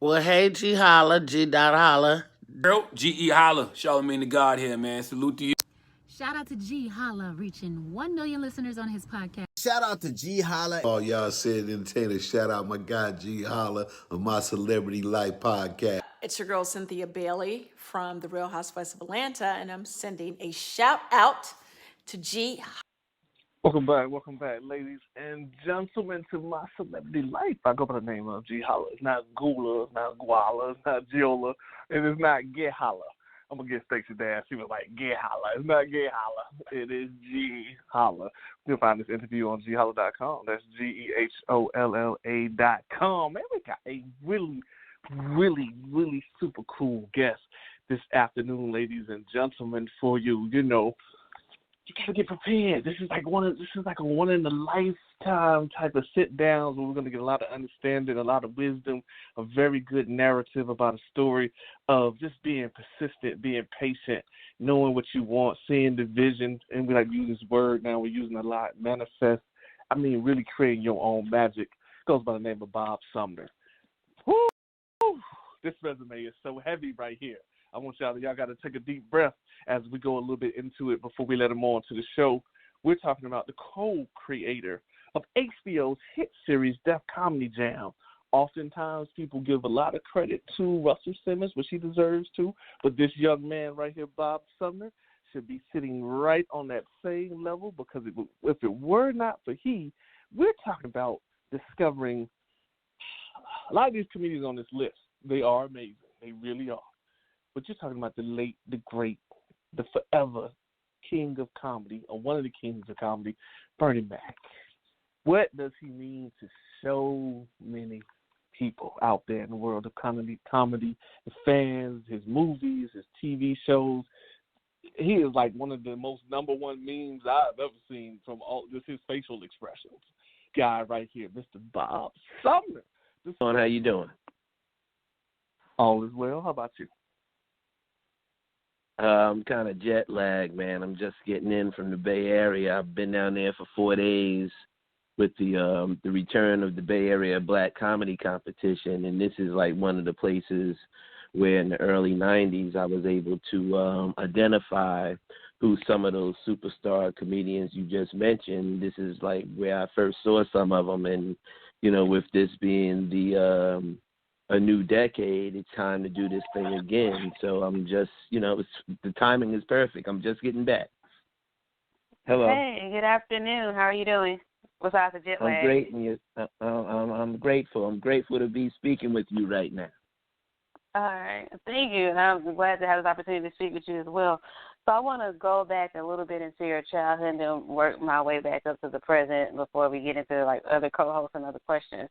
Well, hey, G Holla, G dot Holla. Girl, Ge Holla, Charlamagne the God here, man. Salute to you. Shout out to Ge Holla, reaching 1 million listeners on his podcast. Shout out to Ge Holla. All y'all said entertainers, shout out my guy Ge Holla on my Celebrity Life podcast. It's your girl Cynthia Bailey from The Real Housewives of Atlanta, and I'm sending a shout out to Ge. Welcome back, ladies and gentlemen, to my celebrity life. I go by the name of Ge Holla. It's not Gula, it's not Guala, it's not GeHolla, and it's not Ge Holla. I'm going to get Stacey down. She was like, Ge Holla. It's not Ge Holla. It is Ge Holla. You'll find this interview on GeHolla.com. That's GeHolla.com. Man, we got a really, really, really super cool guest this afternoon, ladies and gentlemen, for you. You know, you gotta get prepared. This is like a one in a lifetime type of sit downs where we're gonna get a lot of understanding, a lot of wisdom, a very good narrative about a story of just being persistent, being patient, knowing what you want, seeing the vision, and we like to use this word now, we're using a lot, manifest. I mean really creating your own magic. Goes by the name of Bob Sumner. Woo! This resume is so heavy right here. I want y'all got to take a deep breath as we go a little bit into it before we let him on to the show. We're talking about the co-creator of HBO's hit series Def Comedy Jam. Oftentimes, people give a lot of credit to Russell Simmons, which he deserves to, but this young man right here, Bob Sumner, should be sitting right on that same level because if it were not for we're talking about discovering a lot of these comedians on this list. They are amazing. They really are. But you're talking about the late, the great, the forever king of comedy, or one of the kings of comedy, Bernie Mac. What does he mean to so many people out there in the world of comedy, his fans, his movies, his TV shows? He is like one of the most number one memes I've ever seen from all just his facial expressions. Guy right here, Mr. Bob Sumner. How you doing? All is well. How about you? I'm kind of jet lagged, man. I'm just getting in from the Bay Area. I've been down there for 4 days with the return of the Bay Area Black Comedy Competition, and this is like one of the places where in the early 90s I was able to identify who some of those superstar comedians you just mentioned. This is like where I first saw some of them, and, you know, with this being a new decade, it's time to do this thing again. So I'm just, you know, the timing is perfect. I'm just getting back. Hello. Hey, good afternoon. How are you doing? Besides the jet lag? I'm great, and I'm grateful. I'm grateful to be speaking with you right now. All right. Thank you. And I'm glad to have this opportunity to speak with you as well. So I want to go back a little bit into your childhood and then work my way back up to the present before we get into, like, other co-hosts and other questions.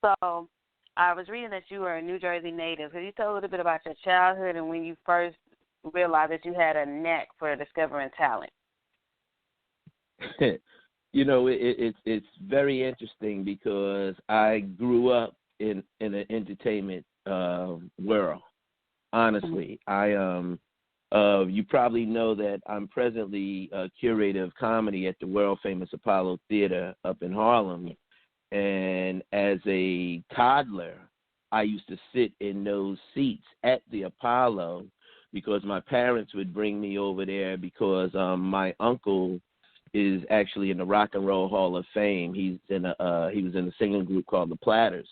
So I was reading that you were a New Jersey native. Could you tell a little bit about your childhood and when you first realized that you had a knack for discovering talent? You know, it's very interesting because I grew up in an entertainment world. Honestly, you probably know that I'm presently a curator of comedy at the world famous Apollo Theater up in Harlem. And as a toddler, I used to sit in those seats at the Apollo because my parents would bring me over there because my uncle is actually in the Rock and Roll Hall of Fame. He was in a singing group called the Platters.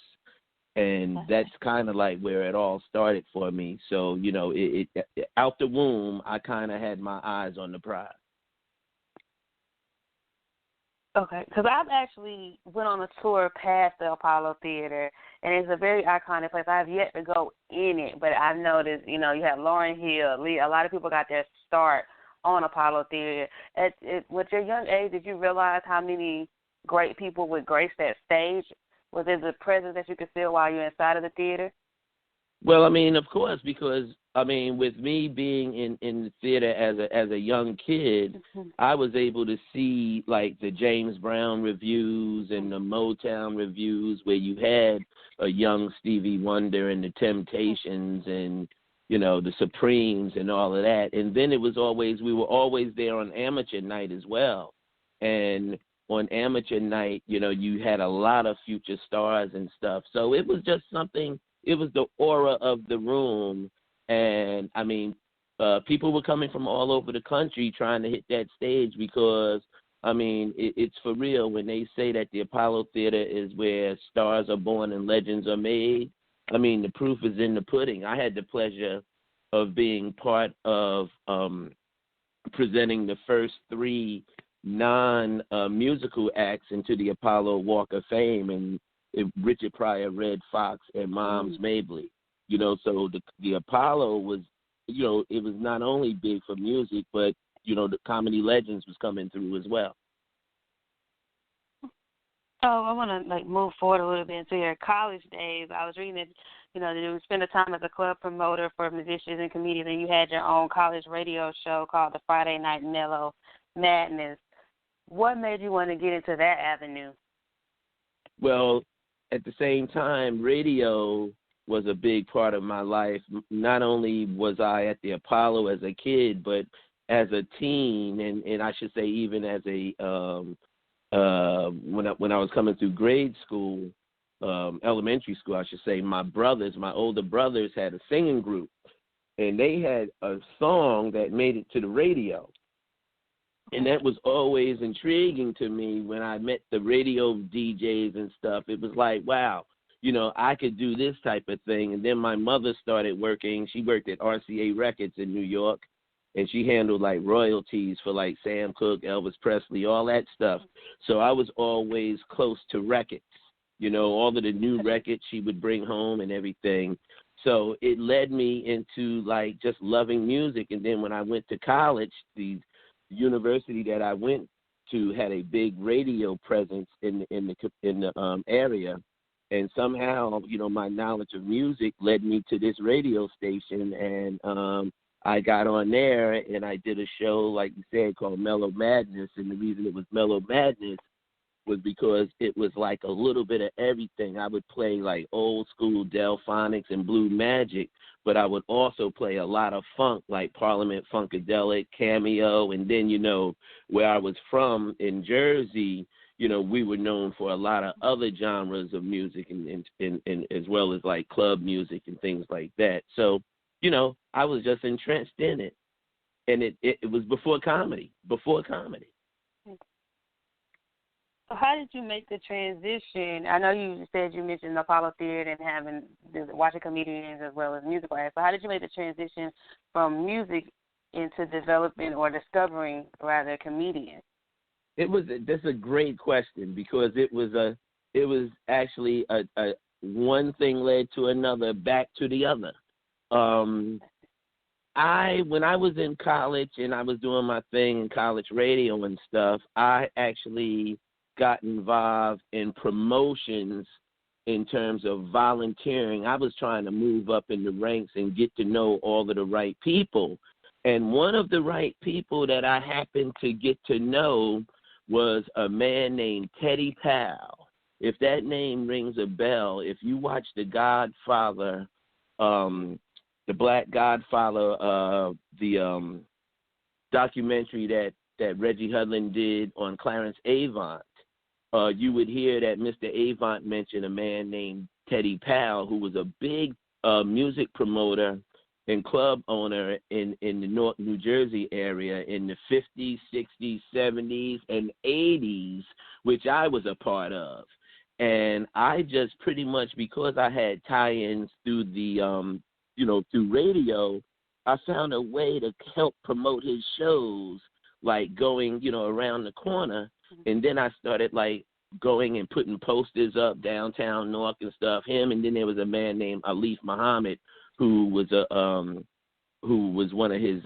And that's kind of like where it all started for me. So, you know, it out the womb, I kind of had my eyes on the prize. Okay, because I've actually went on a tour past the Apollo Theater, and it's a very iconic place. I've yet to go in it, but I've noticed, you know, you have Lauryn Hill, Lee, a lot of people got their start on Apollo Theater. With your young age, did you realize how many great people would grace that stage? Was it the presence that you could feel while you're inside of the theater? Well, I mean, of course, because, I mean, with me being in the theater as a young kid, I was able to see, like, the James Brown reviews and the Motown reviews where you had a young Stevie Wonder and the Temptations and, you know, the Supremes and all of that. And then we were always there on amateur night as well. And on amateur night, you know, you had a lot of future stars and stuff. So it was just something the aura of the room. And I mean, people were coming from all over the country trying to hit that stage because, I mean, it's for real when they say that the Apollo Theater is where stars are born and legends are made. I mean, the proof is in the pudding. I had the pleasure of being part of presenting the first 3 non-musical acts into the Apollo Walk of Fame, and Richard Pryor, Red Fox, and Moms Mabley. You know, so the Apollo was, you know, it was not only big for music, but, you know, the comedy legends was coming through as well. Oh, I want to move forward a little bit into your college days. I was reading that, you know, you spent a time as a club promoter for musicians and comedians, and you had your own college radio show called the Friday Night Mellow Madness. What made you want to get into that avenue? Well, at the same time, radio was a big part of my life. Not only was I at the Apollo as a kid, but as a teen, and I should say even as a when I was coming through grade school, elementary school, I should say, my older brothers had a singing group, and they had a song that made it to the radio. And that was always intriguing to me when I met the radio DJs and stuff. It was like, wow, you know, I could do this type of thing. And then my mother started working. She worked at RCA Records in New York, and she handled like royalties for like Sam Cooke, Elvis Presley, all that stuff. So I was always close to records, you know, all of the new records she would bring home and everything. So it led me into like just loving music. And then when I went to college, the university that I went to had a big radio presence in the area. And somehow, you know, my knowledge of music led me to this radio station, and I got on there and I did a show, like you said, called Mellow Madness. And the reason it was Mellow Madness was because it was like a little bit of everything. I would play like old school Delphonics and Blue Magic, but I would also play a lot of funk, like Parliament Funkadelic, Cameo, and then, you know, where I was from in Jersey, you know, we were known for a lot of other genres of music and as well as like club music and things like that. So, you know, I was just entrenched in it. And it was before comedy. So how did you make the transition? I know you said you mentioned Apollo Theater and having watching comedians as well as musical acts. So how did you make the transition from music into developing or discovering rather comedians? That's a great question, because it was actually a one thing led to another, back to the other. When I was in college and I was doing my thing in college radio and stuff, I actually got involved in promotions in terms of volunteering. I was trying to move up in the ranks and get to know all of the right people. And one of the right people that I happened to get to know was a man named Teddy Powell. If that name rings a bell, if you watch The Godfather, the Black Godfather, the documentary that Reggie Hudlin did on Clarence Avant, you would hear that Mr. Avant mentioned a man named Teddy Powell, who was a big music promoter and club owner in the North New Jersey area in the 50s, 60s, 70s, and 80s, which I was a part of. And I just pretty much, because I had tie-ins through the, through radio, I found a way to help promote his shows, like going, around the corner. And then I started like going and putting posters up downtown Newark and stuff. Him, and then there was a man named Alif Muhammad who was one of his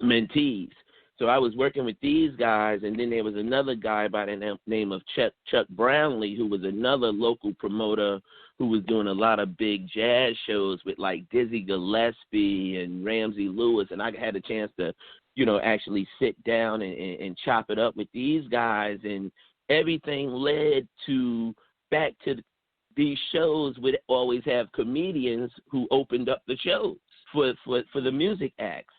mentees. So I was working with these guys, and then there was another guy by the name of Chuck Brownlee, who was another local promoter who was doing a lot of big jazz shows with like Dizzy Gillespie and Ramsey Lewis, and I had a chance to, actually sit down and chop it up with these guys, and everything led to back to these shows would always have comedians who opened up the shows for the music acts.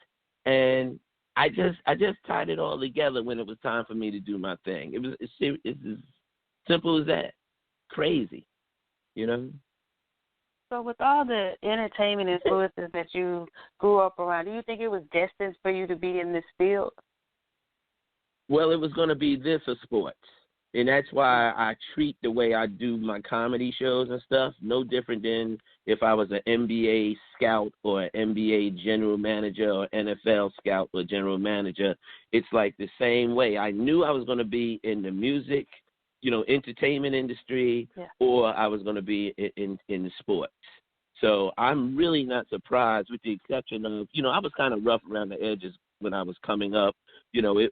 And I just tied it all together when it was time for me to do my thing. It's as simple as that. Crazy, So with all the entertainment influences that you grew up around, do you think it was destined for you to be in this field? Well, it was going to be this or sports. And that's why I treat the way I do my comedy shows and stuff no different than if I was an NBA scout or an NBA general manager or NFL scout or general manager. It's like the same way. I knew I was going to be in the music, entertainment industry, or I was going to be in the sports. So I'm really not surprised, with the exception of, I was kind of rough around the edges when I was coming up,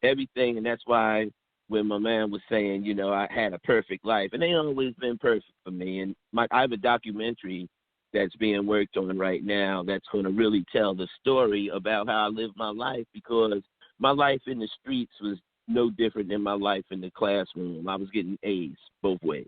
everything. And that's why when my man was saying, I had a perfect life, and they ain't always been perfect for me. And I have a documentary that's being worked on right now that's going to really tell the story about how I lived my life, because my life in the streets was no different than my life in the classroom. I was getting A's both ways.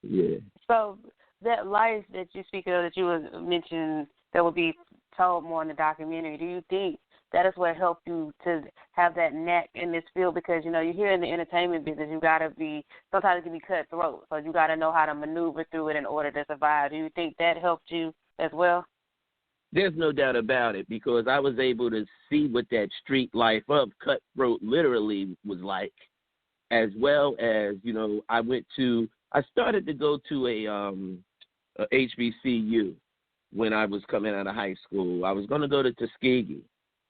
Yeah. So that life that you speak of, that you was mentioning, that will be told more in the documentary, do you think that is what helped you to have that knack in this field? Because, you're here in the entertainment business, you got to be, sometimes it can be cutthroat, so you got to know how to maneuver through it in order to survive. Do you think that helped you as well? There's no doubt about it, because I was able to see what that street life of cutthroat literally was like, as well as, I started to go to a HBCU when I was coming out of high school. I was going to go to Tuskegee.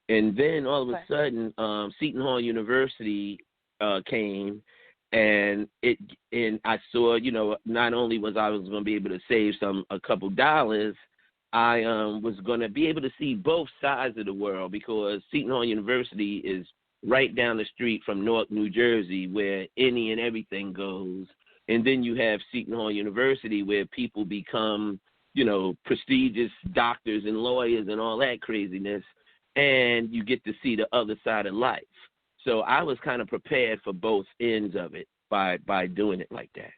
And then all of a sudden, Seton Hall University came, and I saw, not only was I going to be able to save a couple dollars, I was going to be able to see both sides of the world, because Seton Hall University is right down the street from Newark, New Jersey, where any and everything goes. And then you have Seton Hall University, where people become, prestigious doctors and lawyers and all that craziness. And you get to see the other side of life. So I was kind of prepared for both ends of it by doing it like that.